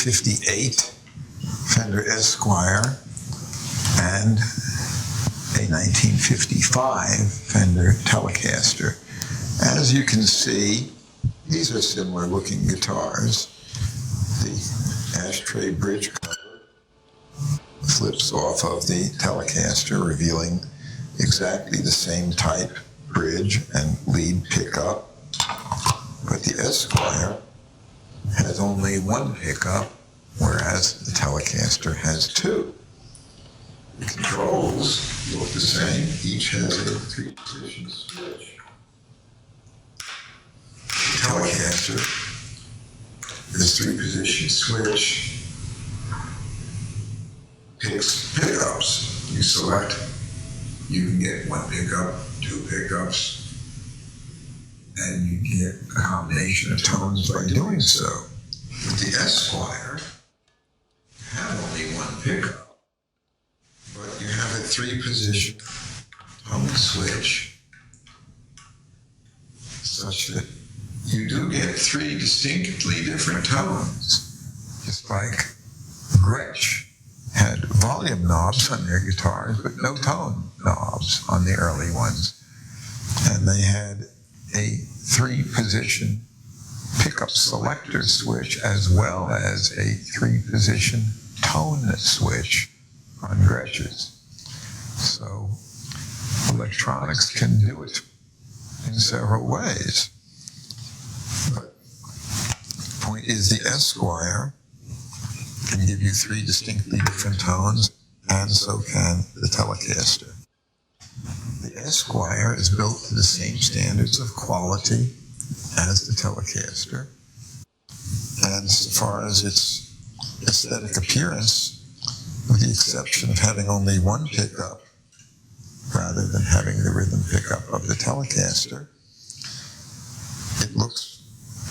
1958 Fender Esquire and a 1955 Fender Telecaster. As you can see, these are similar looking guitars. The ashtray bridge cover flips off of the Telecaster, revealing exactly the same type bridge and lead pickup. But the Esquire has only one pickup, whereas the Telecaster has two. The controls look the same. Each has a 3-position switch. The Telecaster, this 3-position switch picks pickups. You select, you can get one pickup, two pickups, and you get a combination of tones by doing so. With the Esquire, you have only one pickup, but you have a 3-position tone switch such that you do get 3 distinctly different tones, just like Gretsch had volume knobs on their guitars, but no tone knobs on the early ones. And they had a 3-position pickup selector switch as well as a 3-position tone switch on Gretsch's. So electronics can do it in several ways. But the point is, the Esquire can give you 3 distinctly different tones, and so can the Telecaster. The Esquire is built to the same standards of quality as the Telecaster, and so far as its aesthetic appearance, with the exception of having only one pickup rather than having the rhythm pickup of the Telecaster, it looks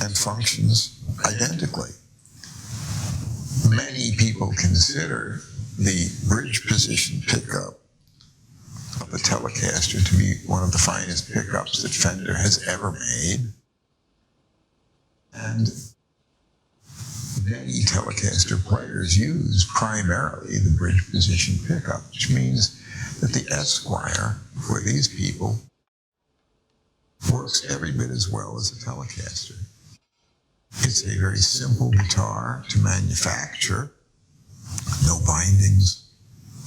and functions identically. Many people consider the bridge position pickup of the Telecaster to be one of the finest pickups that Fender has ever made. And many Telecaster players use primarily the bridge position pickup, which means that the Esquire, for these people, works every bit as well as the Telecaster. It's a very simple guitar to manufacture. No bindings,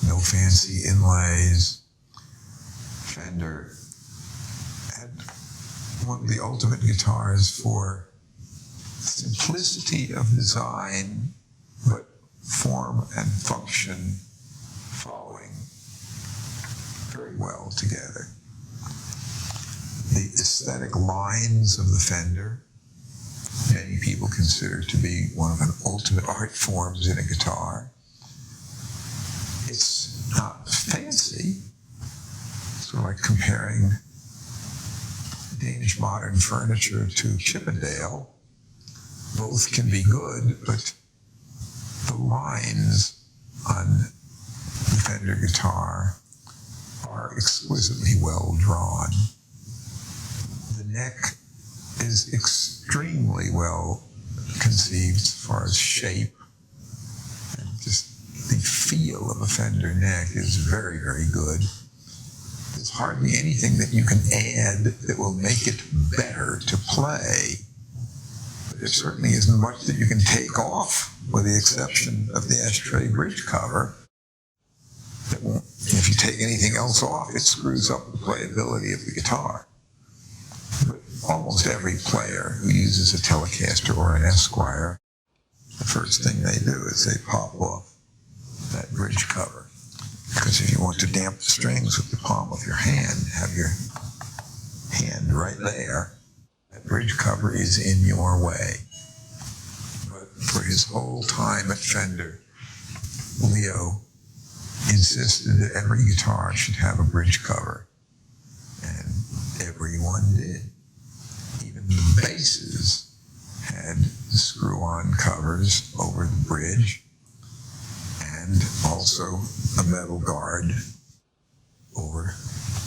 no fancy inlays. Fender had one of the ultimate guitars for simplicity of design, but form and function following very well together. The aesthetic lines of the Fender, many people consider to be one of the ultimate art forms in a guitar. It's not fancy. It's sort of like comparing Danish modern furniture to Chippendale. Both can be good, but the lines on the Fender guitar are exquisitely well drawn. The neck is extremely well conceived as far as shape, and just the feel of a Fender neck is very, very good. There's hardly anything that you can add that will make it better to play. But there certainly isn't much that you can take off, with the exception of the ashtray bridge cover. That won't, if you take anything else off, it screws up the playability of the guitar. But almost every player who uses a Telecaster or an Esquire, the first thing they do is they pop off that bridge cover. Because if you want to damp the strings with the palm of your hand, have your hand right there, that bridge cover is in your way. But for his whole time at Fender, Leo insisted that every guitar should have a bridge cover. And everyone did. Even the basses had the screw-on covers over the bridge, and also a metal guard over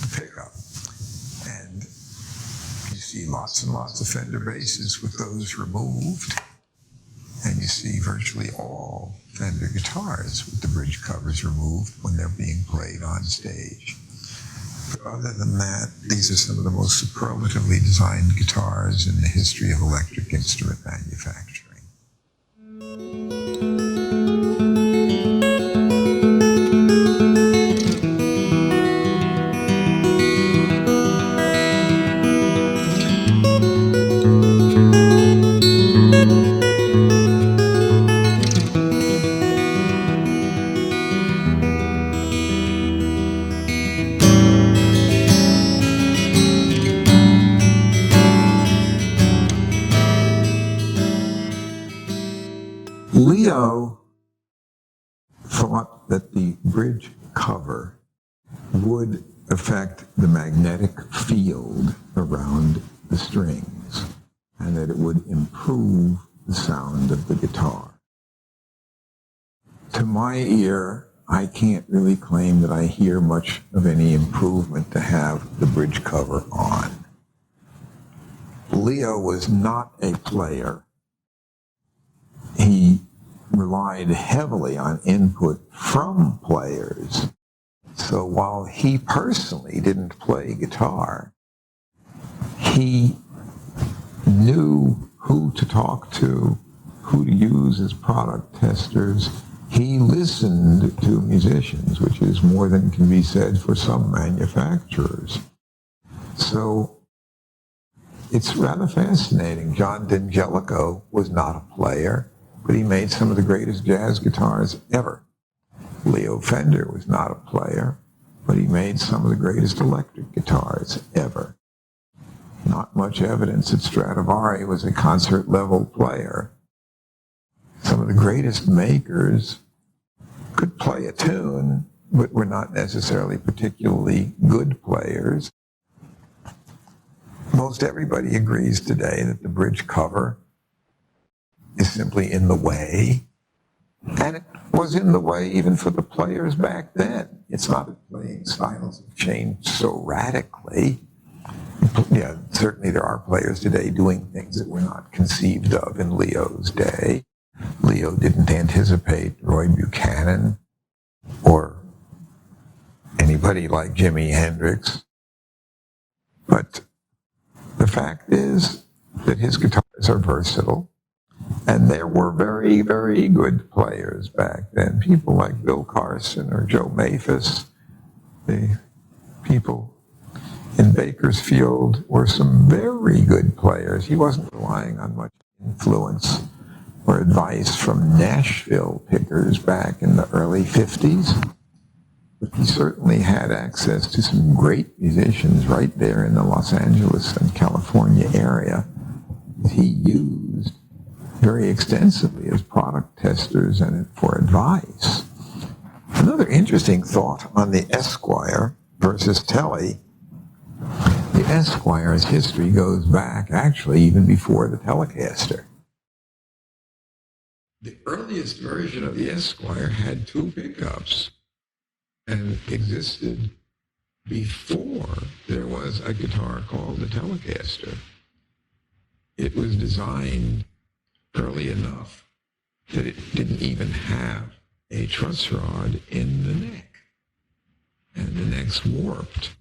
the pickup. And you see lots and lots of Fender basses with those removed. And you see virtually all Fender guitars with the bridge covers removed when they're being played on stage. But other than that, these are some of the most superlatively designed guitars in the history of electric instrument manufacturing. Leo thought that the bridge cover would affect the magnetic field around the strings and that it would improve the sound of the guitar. To my ear, I can't really claim that I hear much of any improvement to have the bridge cover on. Leo was not a player. He relied heavily on input from players. So while he personally didn't play guitar, he knew who to talk to, who to use as product testers. He listened to musicians, which is more than can be said for some manufacturers. So it's rather fascinating. John D'Angelico was not a player, but he made some of the greatest jazz guitars ever. Leo Fender was not a player, but he made some of the greatest electric guitars ever. Not much evidence that Stradivari was a concert-level player. Some of the greatest makers could play a tune, but were not necessarily particularly good players. Most everybody agrees today that the bridge cover is simply in the way, and it was in the way even for the players back then. It's not that playing styles have changed so radically. Yeah, certainly there are players today doing things that were not conceived of in Leo's day. Leo didn't anticipate Roy Buchanan or anybody like Jimi Hendrix. But the fact is that his guitars are versatile. And there were very, very good players back then. People like Bill Carson or Joe Mathis. The people in Bakersfield were some very good players. He wasn't relying on much influence or advice from Nashville pickers back in the early 50s. But he certainly had access to some great musicians right there in the Los Angeles and California area that he used very extensively as product testers and for advice. Another interesting thought on the Esquire versus Tele. The Esquire's history goes back actually even before the Telecaster. The earliest version of the Esquire had two pickups and existed before there was a guitar called the Telecaster. It was designed early enough that it didn't even have a truss rod in the neck. And the neck's warped.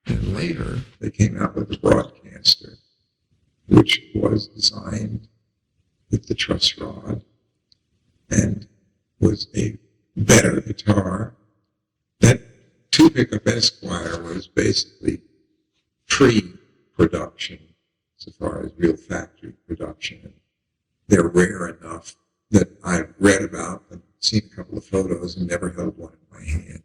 And later, they came out with the Broadcaster, which was designed with the truss rod and was a better guitar. That two-pickup Esquire was basically pre-production, so far as real factory production. They're rare enough that I've read about them, seen a couple of photos, and never held one in my hand.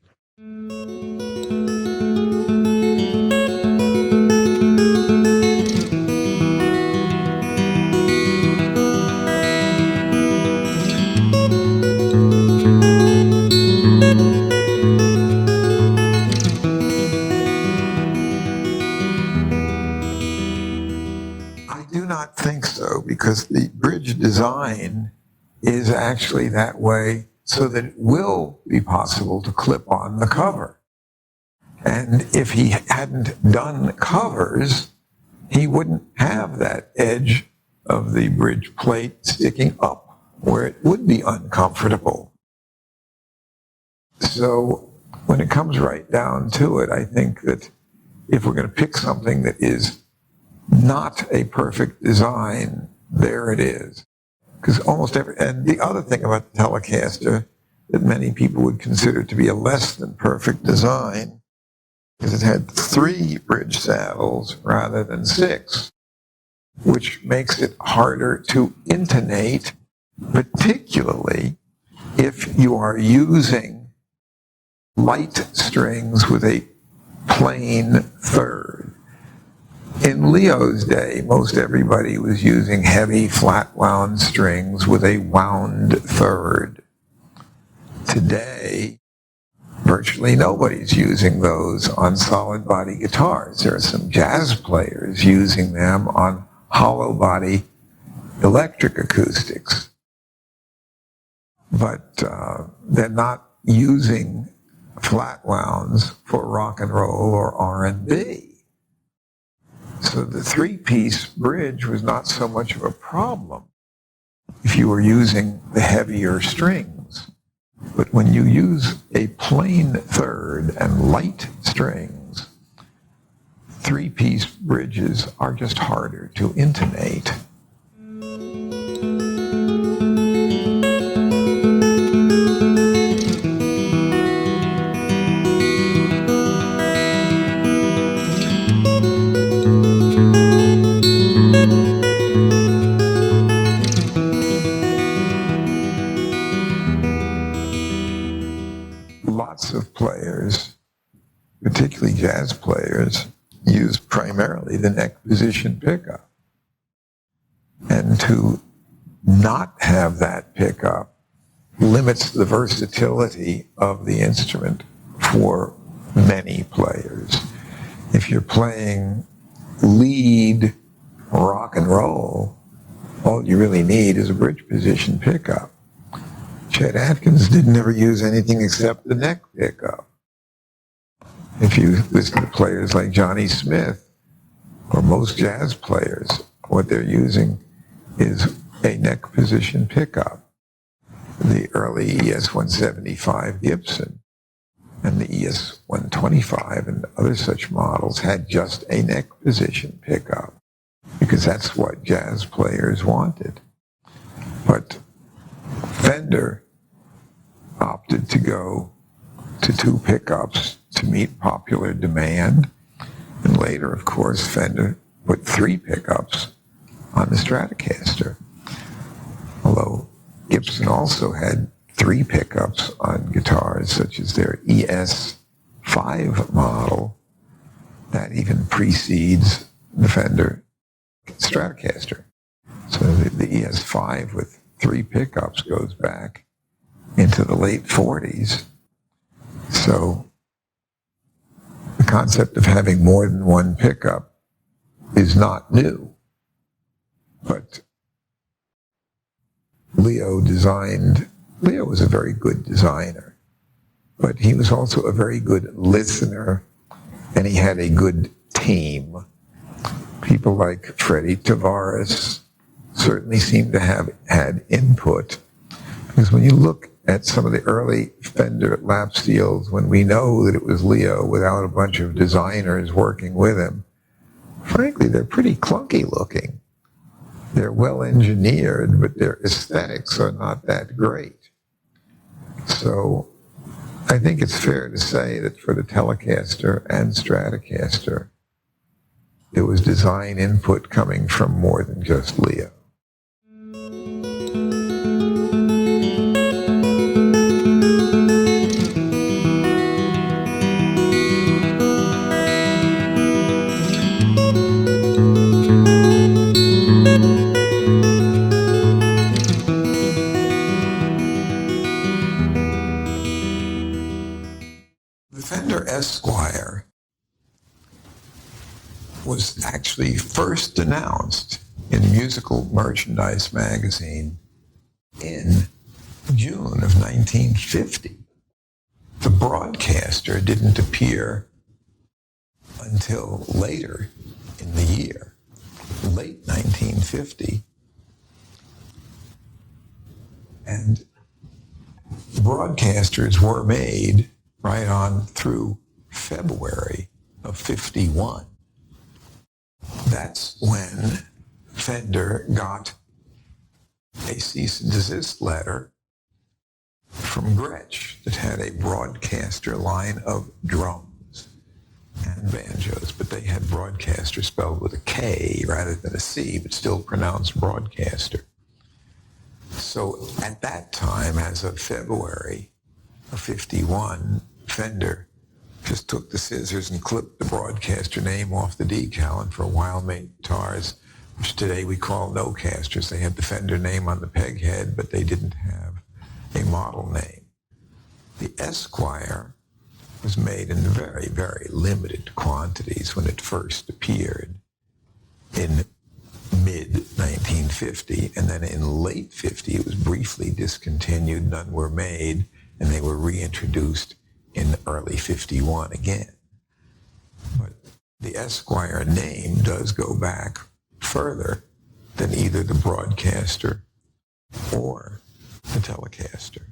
I do not think so, because the bridge design is actually that way so that it will be possible to clip on the cover. And if he hadn't done covers, he wouldn't have that edge of the bridge plate sticking up where it would be uncomfortable. So when it comes right down to it, I think that if we're going to pick something that is not a perfect design, there it is. Because almost every, and the other thing about the Telecaster that many people would consider to be a less than perfect design is it had 3 bridge saddles rather than 6, which makes it harder to intonate, particularly if you are using light strings with a plain third. In Leo's day, most everybody was using heavy flat wound strings with a wound third. Today, virtually nobody's using those on solid body guitars. There are some jazz players using them on hollow body electric acoustics. But they're not using flat wounds for rock and roll or R&B. So the 3-piece bridge was not so much of a problem if you were using the heavier strings. But when you use a plain third and light strings, 3-piece bridges are just harder to intonate. Lots of players, particularly jazz players, use primarily the neck position pickup. And to not have that pickup limits the versatility of the instrument for many players. If you're playing lead rock and roll, all you really need is a bridge position pickup. Chet Atkins didn't ever use anything except the neck pickup. If you listen to players like Johnny Smith, or most jazz players, what they're using is a neck position pickup. The early ES-175 Gibson and the ES-125 and other such models had just a neck position pickup, because that's what jazz players wanted. But Fender opted to go to 2 pickups to meet popular demand. And later, of course, Fender put 3 pickups on the Stratocaster. Although Gibson also had 3 pickups on guitars, such as their ES-5 model. That even precedes the Fender Stratocaster. So the ES-5 with 3 pickups goes back into the late 40s. So the concept of having more than 1 pickup is not new. But Leo was a very good designer, but he was also a very good listener, and he had a good team. People like Freddie Tavares certainly seem to have had input, because when you look at some of the early Fender lap steels, when we know that it was Leo without a bunch of designers working with him, frankly, they're pretty clunky looking. They're well engineered, but their aesthetics are not that great. So I think it's fair to say that for the Telecaster and Stratocaster, there was design input coming from more than just Leo. The Fender Esquire was actually first announced in Musical Merchandise magazine in June of 1950. The Broadcaster didn't appear until later in the year, late 1950. And Broadcasters were made right on through February of 51. That's when Fender got a cease and desist letter from Gretsch that had a Broadcaster line of drums and banjos, but they had Broadcaster spelled with a K rather than a C, but still pronounced Broadcaster. So at that time, as of February of 51, Fender just took the scissors and clipped the Broadcaster name off the decal, and for a while made guitars, which today we call no-casters. They had the Fender name on the peg head, but they didn't have a model name. The Esquire was made in very, very limited quantities when it first appeared in mid-1950, and then in late 50 it was briefly discontinued, none were made, and they were reintroduced in early 51 again. But the Esquire name does go back further than either the Broadcaster or the Telecaster.